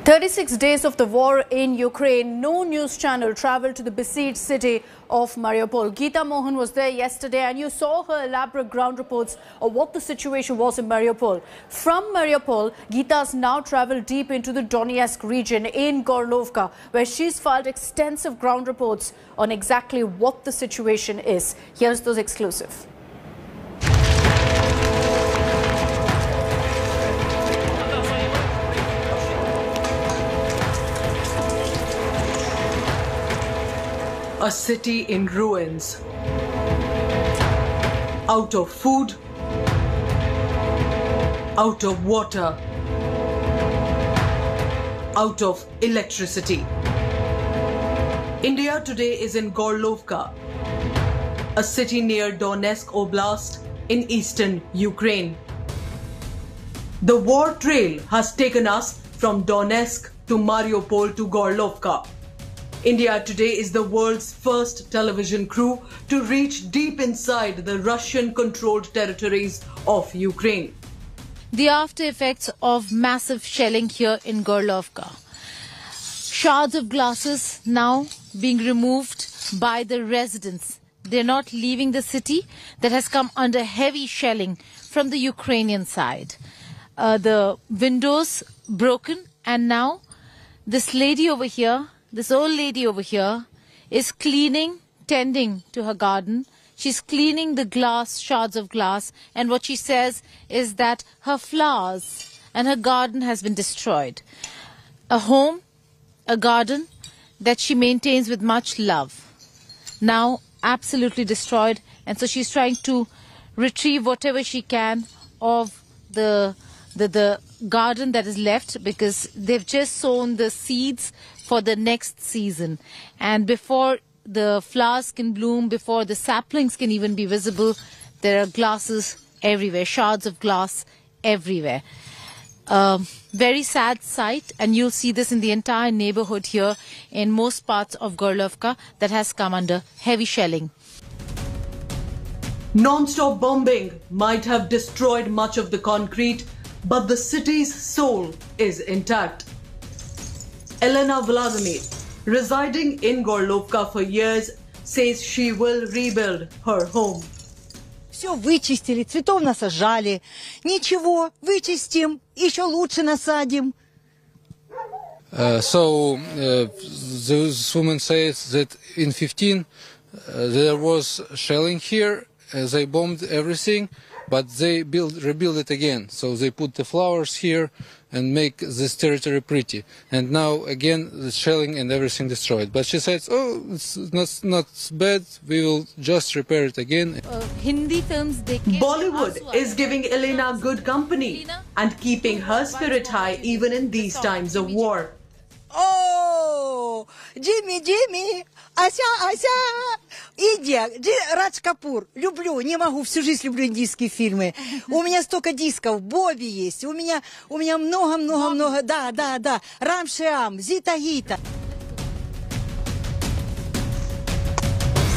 36 days of the war in Ukraine, no news channel traveled to the besieged city of Mariupol. Geeta Mohan was there yesterday and you saw her elaborate ground reports of what the situation was in Mariupol. From Mariupol, Geeta has now traveled deep into the Donetsk region in Gorlovka, where she's filed extensive ground reports on exactly what the situation is. Here's those exclusive. A city in ruins, out of food, out of water, out of electricity. India today is in Gorlovka, a city near Donetsk Oblast in eastern Ukraine. The war trail has taken us from Donetsk to Mariupol to Gorlovka. India today is the world's first television crew to reach deep inside the Russian-controlled territories of Ukraine. The after effects of massive shelling here in Gorlovka. Shards of glasses now being removed by the residents. They're not leaving the city that has come under heavy shelling from the Ukrainian side. The windows broken, and now this lady over here, this old lady over here, is cleaning, tending to her garden. She's cleaning the glass, shards of glass, and what she says is that her flowers and her garden has been destroyed. A home, a garden that she maintains with much love, now absolutely destroyed, and so she's trying to retrieve whatever she can of the garden that is left, because they've just sown the seeds for the next season, and before the flowers can bloom, before the saplings can even be visible, there are glasses everywhere, shards of glass everywhere. Very sad sight, and you'll see this in the entire neighborhood here in most parts of Gorlovka that has come under heavy shelling. Non-stop bombing might have destroyed much of the concrete, but the city's soul is intact. Elena Vladimir, residing in Gorlovka for years, says she will rebuild her home. Все вычистили, цветов насажали. Ничего, вычистим, еще лучше насадим. So this woman says that in 15 there was shelling here. They bombed everything, but they rebuild it again. So they put the flowers here and make this territory pretty. And now again the shelling and everything destroyed. But she says, oh, it's not bad, we will just repair it again. Bollywood is giving Elena good company and keeping her spirit high even in these times of war. О, Джимми, Ася, Индия, Радж Капур, люблю, не могу, всю жизнь люблю индийские фильмы. У меня столько дисков, Бобби есть, у меня много, да, Рам Шиам, Зита Гита.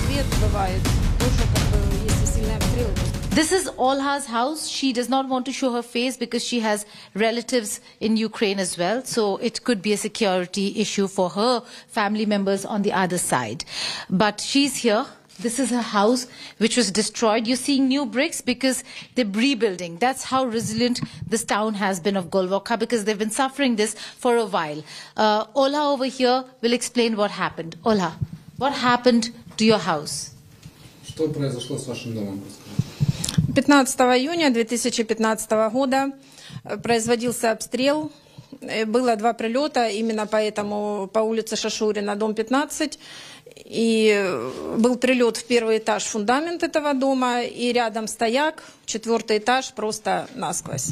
Свет бывает, тоже как бы, если сильный обстрел. This is Olha's house. She does not want to show her face because she has relatives in Ukraine as well. So it could be a security issue for her family members on the other side. But she's here. This is her house, which was destroyed. You're seeing new bricks because they're rebuilding. That's how resilient this town has been of Gorlovka, because they've been suffering this for a while. Olha over here will explain what happened. Olha, what happened to your house? Что произошло с вашим домом? 15 июня 2015 года производился обстрел. Было 2 прилета именно по улице Шашурина, дом 15. И был прилет в первый этаж, фундамент этого дома, и рядом стояк, 4-й этаж, просто насквозь.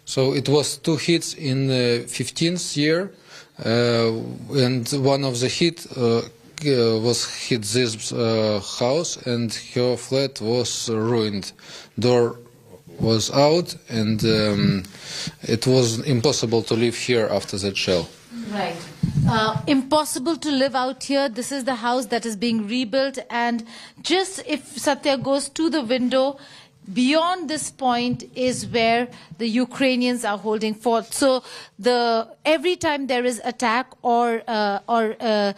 So it was 2 hits in the 15th year, and one of the hit was hit this house, and her flat was ruined. Door was out, and it was impossible to live here after that shell. Right. Impossible to live out here. This is the house that is being rebuilt, and just if Satya goes to the window, beyond this point is where the Ukrainians are holding fort. So every time there is attack or a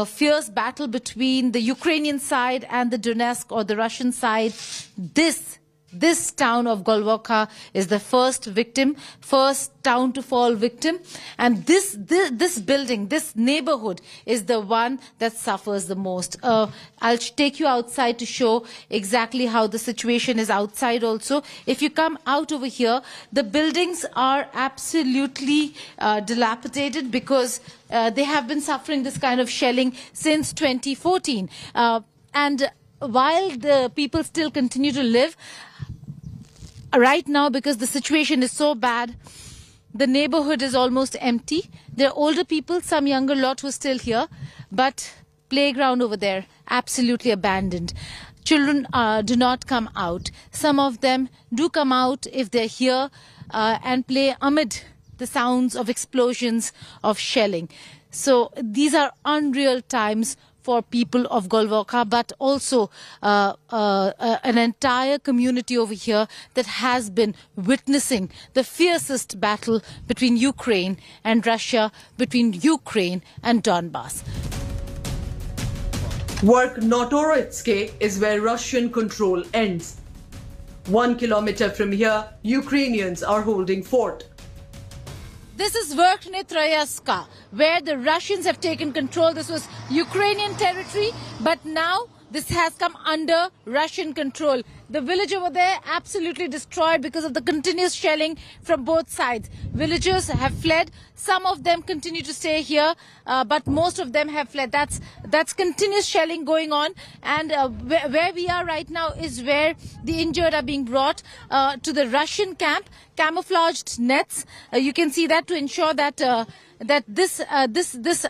fierce battle between the Ukrainian side and the Donetsk or the Russian side, this town of Gorlovka is the first town to fall victim. And this building, this neighborhood is the one that suffers the most. I'll take you outside to show exactly how the situation is outside also. If you come out over here, the buildings are absolutely dilapidated because they have been suffering this kind of shelling since 2014. And while the people still continue to live, right now, because the situation is so bad, the neighborhood is almost empty. There are older people, some younger lot who are still here, but playground over there, absolutely abandoned. Children do not come out. Some of them do come out if they're here and play amid the sounds of explosions, of shelling. So these are unreal times for people of Gorlovka, but also an entire community over here that has been witnessing the fiercest battle between Ukraine and Russia, between Ukraine and Donbass. Work Notoretske is where Russian control ends. 1 kilometer from here, Ukrainians are holding fort. This is Verkhnitskoye, where the Russians have taken control. This was Ukrainian territory, but now this has come under Russian control. The village over there absolutely destroyed because of the continuous shelling from both sides. Villagers have fled. Some of them continue to stay here, but most of them have fled. That's continuous shelling going on. And where we are right now is where the injured are being brought to the Russian camp. Camouflaged nets. You can see that to ensure that this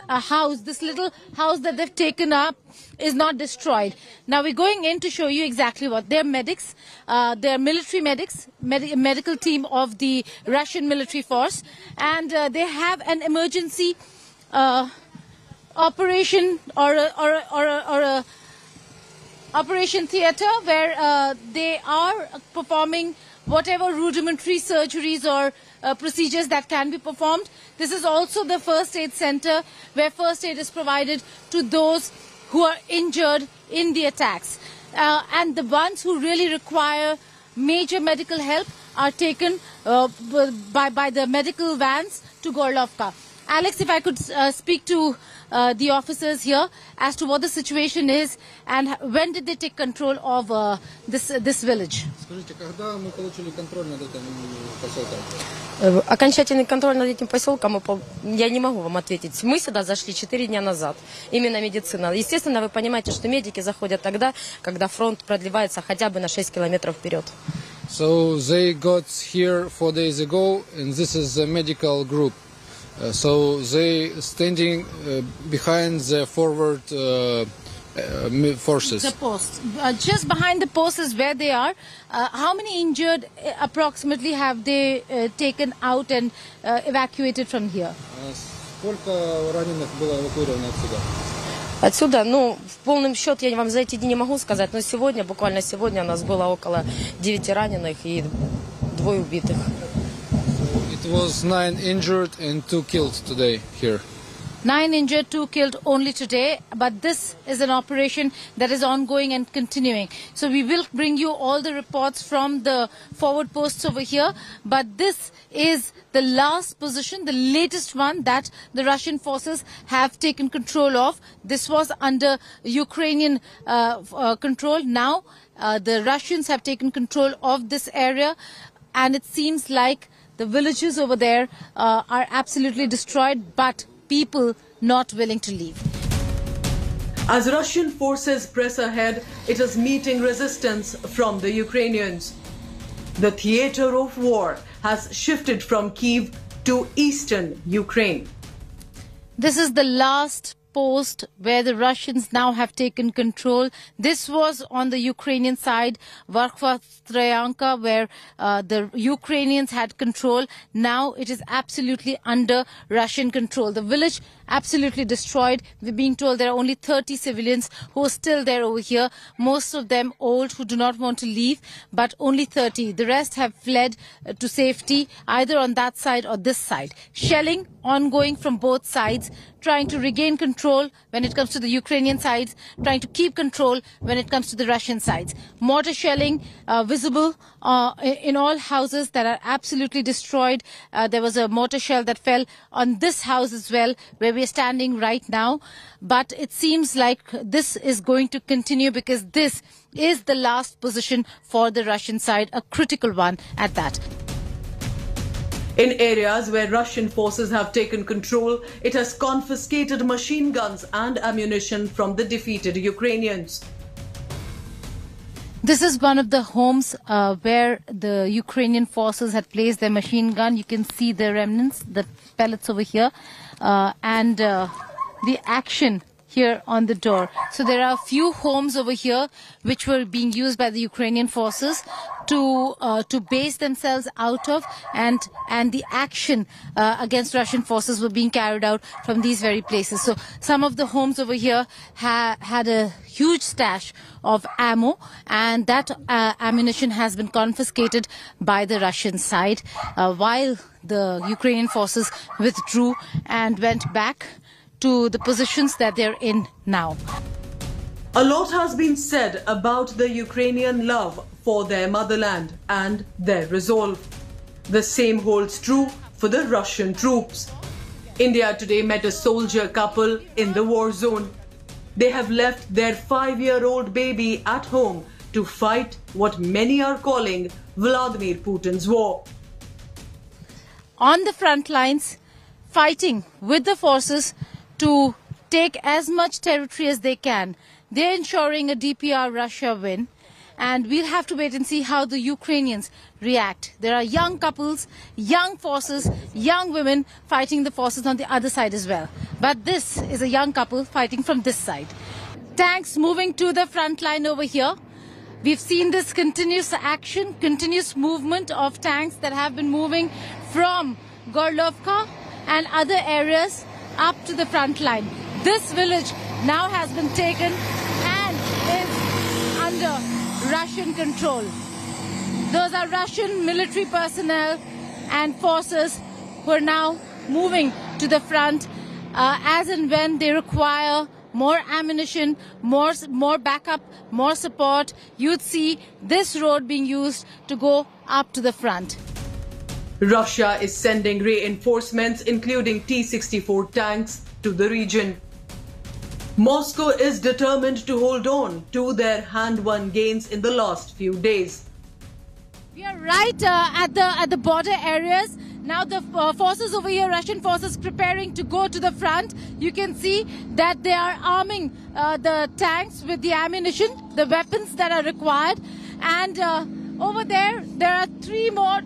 house, this little house that they've taken up, is not destroyed. Now we're going in to show you exactly what they're medics. They're military medics, medical team of the Russian military force, and they have an emergency operation or a operation theater where they are performing whatever rudimentary surgeries or procedures that can be performed. This is also the first aid center where first aid is provided to those who are injured in the attacks. And the ones who really require major medical help are taken by the medical vans to Gorlovka. Alex, if I could speak to the officers here as to what the situation is and when did they take control of this village? Скажите, когда мы получили контроль над этим поселком? Окончательный контроль над этим поселком я не могу вам ответить. Мы сюда зашли 4 дня назад. Именно медицина. Естественно, вы понимаете, что медики заходят тогда, когда фронт продлевается хотя бы на 6 километров вперед. So they got here 4 days ago, and this is a medical group. So they standing behind the forward forces. The post. Just behind the post is where they are. How many injured approximately have they taken out and evacuated from here? Сколько раненых было эвакуировано отсюда? Отсюда, в полном счете я вам за эти дни не могу сказать, но сегодня, буквально сегодня у нас было около 9 раненых и 2 убитых. It was 9 injured and 2 killed today here. 9 injured, 2 killed only today, but this is an operation that is ongoing and continuing. So we will bring you all the reports from the forward posts over here, but this is the last position, the latest one that the Russian forces have taken control of. This was under Ukrainian control. Now the Russians have taken control of this area, and it seems like the villages over there are absolutely destroyed, but people not willing to leave. As Russian forces press ahead, it is meeting resistance from the Ukrainians. The theater of war has shifted from Kyiv to eastern Ukraine. This is the last post where the Russians now have taken control. This was on the Ukrainian side, Verkhnitskoye, where the Ukrainians had control. Now it is absolutely under Russian control. The village absolutely destroyed. We're being told there are only 30 civilians who are still there over here, most of them old who do not want to leave, but only 30. The rest have fled to safety either on that side or this side. Shelling ongoing from both sides, trying to regain control when it comes to the Ukrainian sides, trying to keep control when it comes to the Russian sides. Mortar shelling visible in all houses that are absolutely destroyed. There was a mortar shell that fell on this house as well, where we are standing right now. But it seems like this is going to continue because this is the last position for the Russian side, a critical one at that. In areas where Russian forces have taken control, it has confiscated machine guns and ammunition from the defeated Ukrainians. This is one of the homes where the Ukrainian forces had placed their machine gun. You can see the remnants, the pellets over here, and the action here on the door. So there are a few homes over here which were being used by the Ukrainian forces to base themselves out of, and the action against Russian forces were being carried out from these very places. So some of the homes over here had a huge stash of ammo, and that ammunition has been confiscated by the Russian side while the Ukrainian forces withdrew and went back to the positions that they're in now. A lot has been said about the Ukrainian love for their motherland and their resolve. The same holds true for the Russian troops. India today met a soldier couple in the war zone. They have left their 5-year-old baby at home to fight what many are calling Vladimir Putin's war. On the front lines, fighting with the forces to take as much territory as they can. They're ensuring a DPR Russia win, and we'll have to wait and see how the Ukrainians react. There are young couples, young forces, young women fighting the forces on the other side as well. But this is a young couple fighting from this side. Tanks moving to the front line over here. We've seen this continuous action, continuous movement of tanks that have been moving from Gorlovka and other areas up to the front line. This village now has been taken and is under Russian control. Those are Russian military personnel and forces who are now moving to the front as and when they require more ammunition, more backup, more support. You'd see this road being used to go up to the front. Russia is sending reinforcements, including T-64 tanks, to the region. Moscow is determined to hold on to their hand-won gains in the last few days. We are right at the border areas. Now the forces over here, Russian forces, preparing to go to the front. You can see that they are arming the tanks with the ammunition, the weapons that are required. And over there are two more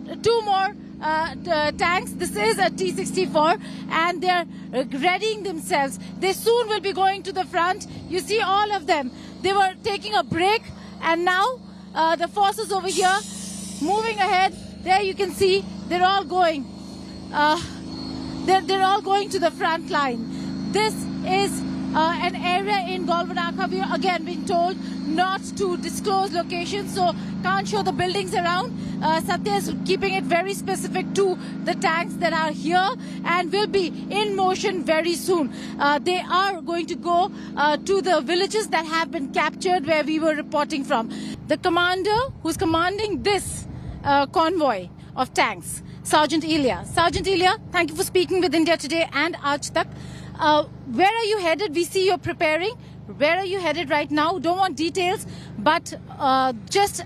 tanks. This is a T-64, and they're readying themselves. They soon will be going to the front. You see all of them. They were taking a break, and now the forces over here moving ahead. There you can see they're all going. They're all going to the front line. This is an area in Gorlovka. We are again being told not to disclose locations, so can't show the buildings around. Satya is keeping it very specific to the tanks that are here and will be in motion very soon. They are going to go to the villages that have been captured where we were reporting from. The commander who's commanding this convoy of tanks, Sergeant Ilya. Sergeant Ilya, thank you for speaking with India Today and Aaj Tak. Where are you headed? We see you're preparing. Where are you headed right now? Don't want details, but just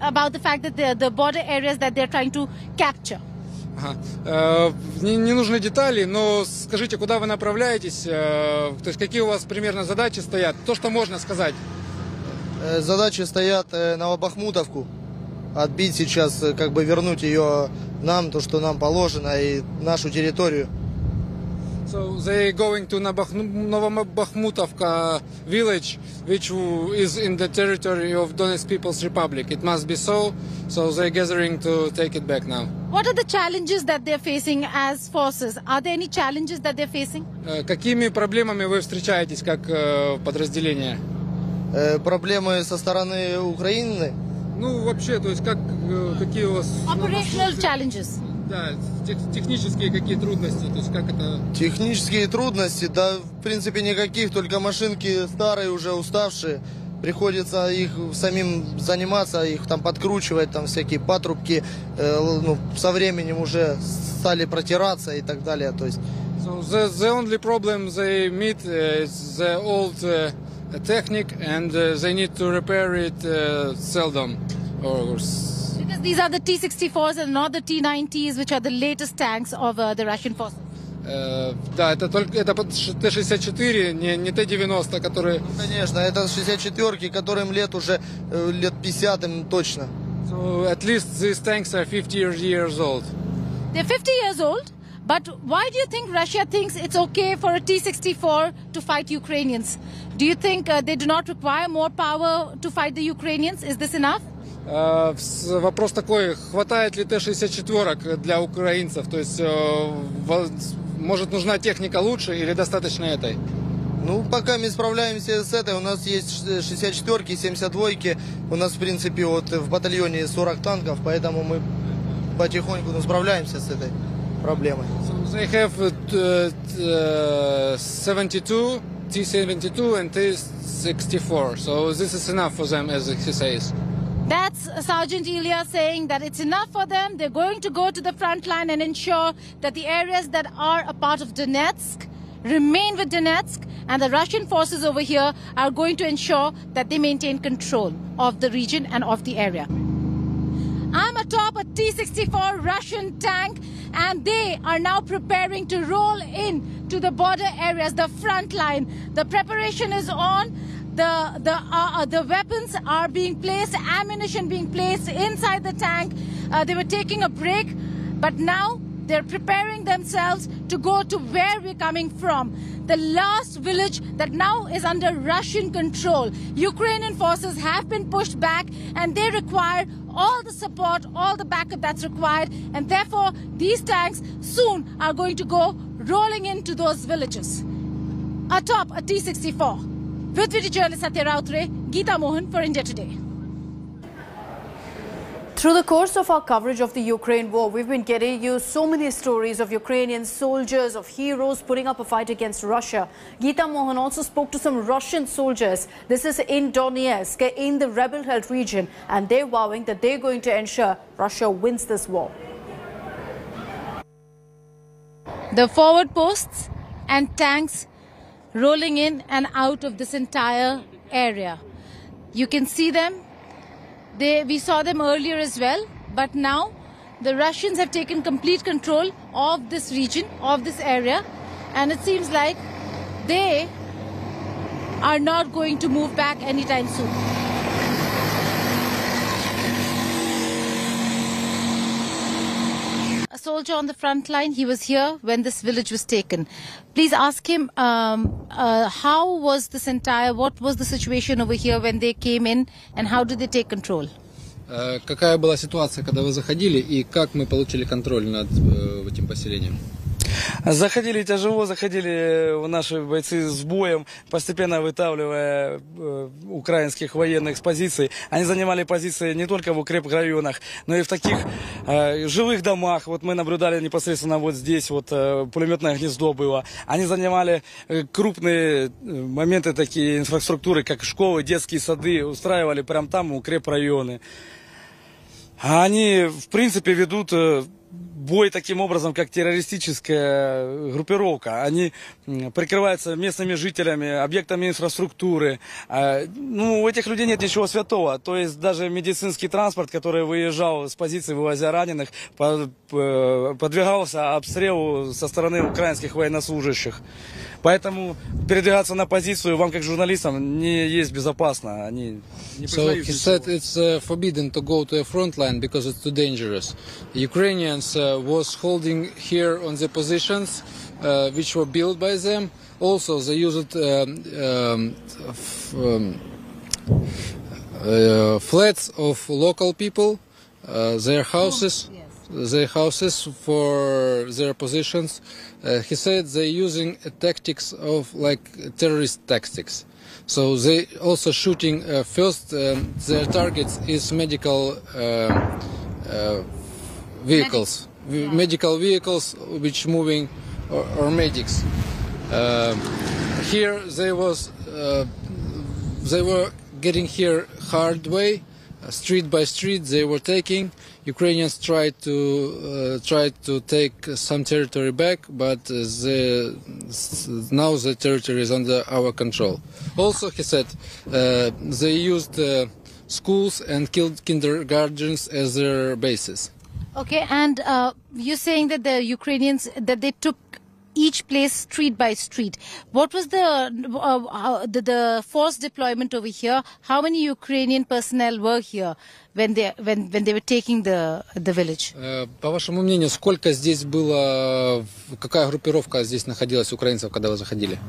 about the fact that the border areas that they're trying to capture. Не нужны детали, но скажите, куда вы направляетесь, то есть какие у вас примерно задачи стоят, то, что можно сказать. Задачи стоят на Новобахмутовку, отбить сейчас, как бы вернуть ее нам, то, что нам положено, и нашу территорию. So they going to Novobakhmutovka village, which is in the territory of Donetsk People's Republic. It must be so. So they're gathering to take it back now. What are the challenges that they're facing as forces? Are there any challenges that they're facing? Какими проблемами вы встречаетесь как подразделение? Проблемы со стороны Украины? Ну, вообще, то есть какие у вас... Operational challenges. Да, технические какие трудности, то есть как это... Технические трудности, да, в принципе, никаких, только машинки старые, уже уставшие. Приходится их самим заниматься, их там подкручивать, там всякие патрубки, ну, со временем уже стали протираться и так далее, то есть... So the only problem they meet is the old technique, and they need to repair it seldom. Because these are the T-64s and not the T-90s, which are the latest tanks of the Russian forces. Да, это Т-64, не Т-90, которые... Ну, конечно, это 64-ки, которым лет уже лет 50 им точно. So at least these tanks are 50 years old. They're 50 years old, but why do you think Russia thinks it's okay for a T-64 to fight Ukrainians? Do you think they do not require more power to fight the Ukrainians? Is this enough? Вопрос такой, хватает ли Т-64 для украинцев? То есть, может, нужна техника лучше или достаточно этой? Ну, пока мы справляемся с этой, у нас есть 64-ки, 72-ки, у нас, в принципе, вот в батальоне 40 танков, поэтому мы потихоньку справляемся с этой проблемой. So they have 72, T-72 and T-64, so this is enough for them, as he says. That's Sergeant Ilya saying that it's enough for them. They're going to go to the front line and ensure that the areas that are a part of Donetsk remain with Donetsk, and the Russian forces over here are going to ensure that they maintain control of the region and of the area. I'm atop a T-64 Russian tank, and they are now preparing to roll in to the border areas, the front line. The preparation is on. The weapons are being placed, ammunition being placed inside the tank. They were taking a break, but now they're preparing themselves to go to where we're coming from. The last village that now is under Russian control. Ukrainian forces have been pushed back, and they require all the support, all the backup that's required, and therefore these tanks soon are going to go rolling into those villages. Atop a T-64. With video journalist Satya Rautre, Geeta Mohan for India Today. Through the course of our coverage of the Ukraine war, we've been getting you so many stories of Ukrainian soldiers, of heroes putting up a fight against Russia. Geeta Mohan also spoke to some Russian soldiers. This is in Donetsk, in the rebel-held region, and they're vowing that they're going to ensure Russia wins this war. The forward posts and tanks rolling in and out of this entire area. You can see them. We saw them earlier as well, but now the Russians have taken complete control of this region, of this area, and it seems like they are not going to move back anytime soon. A soldier on the front line, he was here when this village was taken. Please ask him how was this what was the situation over here when they came in, and how did they take control? Какая была ситуация, когда вы заходили, и как мы получили контроль над этим поселением? Заходили тяжело, заходили наши бойцы с боем, постепенно вытавливая украинских военных с позиций. Они занимали позиции не только в укрепрайонах, но и в таких жилых домах. Вот мы наблюдали непосредственно вот здесь, вот пулеметное гнездо было. Они занимали крупные моменты такие инфраструктуры, как школы, детские сады, устраивали прямо там укрепрайоны. Они, в принципе, ведут бой таким образом, как террористическая группировка. Они прикрываются местными жителями, объектами инфраструктуры. Ну, у этих людей нет ничего святого. То есть даже медицинский транспорт, который выезжал с позиции, вывозя раненых, подвергался обстрелу со стороны украинских военнослужащих. Поэтому передвигаться на позицию вам, как журналистам, не есть безопасно. Они не So he said it's forbidden to go to a front line because it's too dangerous. Ukrainians was holding here on the positions which were built by them. Also, they used flats of local people, their houses. their houses for their positions. He said they're using tactics of like terrorist tactics. So they also shooting first. Their targets is medical vehicles, medical vehicles which moving or medics. Here they were getting here hard way, street by street. They were taking. Ukrainians tried to take some territory back, but now the territory is under our control. Also, he said they used schools and killed kindergartens as their bases. Okay, and you're saying that the Ukrainians, that they took each place street by street. What was the force deployment over here? How many Ukrainian personnel were here when they were taking the village? По вашему мнению, сколько здесь было, какая группировка здесь находилась украинцев, когда вы заходили?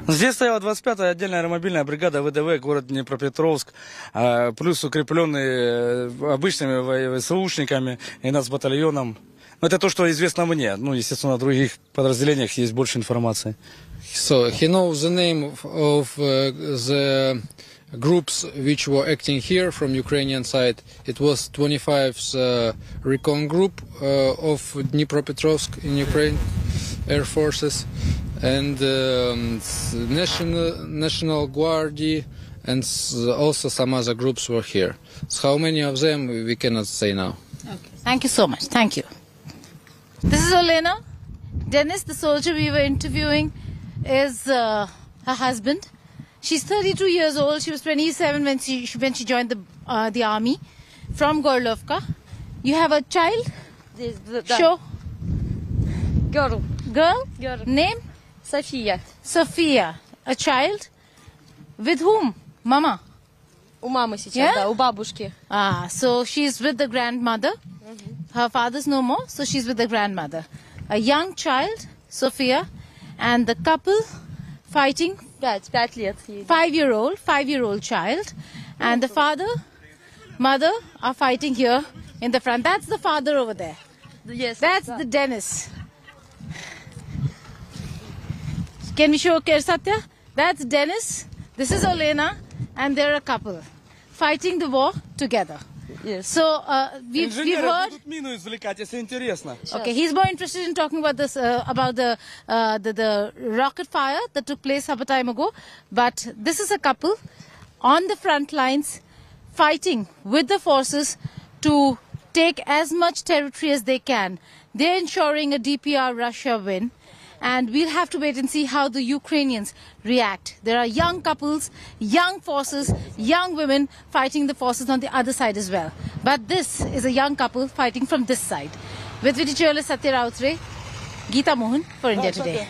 Здесь стояла 25-я отдельная аэромобильная бригада ВДВ, город Днепропетровск, плюс укрепленные обычными ВСУшниками и нацбатальоном. Это то, что известно мне. Ну, естественно, о других подразделениях есть больше информации. So he knows the name of the groups which were acting here from Ukrainian side. It was 25th Recon Group of Dnipropetrovsk in Ukraine Air Forces, and National Guard, and also some other groups were here. So how many of them we cannot say now. Okay. Thank you so much. Thank you. This is Olena. Dennis, the soldier we were interviewing, is her husband. She's 32 years old. She was 27 when she joined the army from Gorlovka. You have a child? Show. Girl. Girl? Name? София. Sophia. A child? With whom? Mama? У мамы сейчас, Yeah? да, у бабушки. So she's with the grandmother. Her father's no more, so she's with the grandmother. A young child, Sophia, and the couple fighting. 5 лет ей. 5-year-old child, and the father, mother are fighting here in the front. That's the father over there. Yes. That's the Dennis. Can we show Satya? That's Dennis. This is Olena, and they're a couple fighting the war together. Yes. So we've heard. Будут мину извлекать, если интересно. Okay, he's more interested in talking about this, about the rocket fire that took place some time ago. But this is a couple on the front lines fighting with the forces to take as much territory as they can. They're ensuring a DPR Russia win. And we'll have to wait and see how the Ukrainians react. There are young couples, young forces, young women fighting the forces on the other side as well. But this is a young couple fighting from this side. With video journalist Satya Rautre, Geeta Mohan for India Today.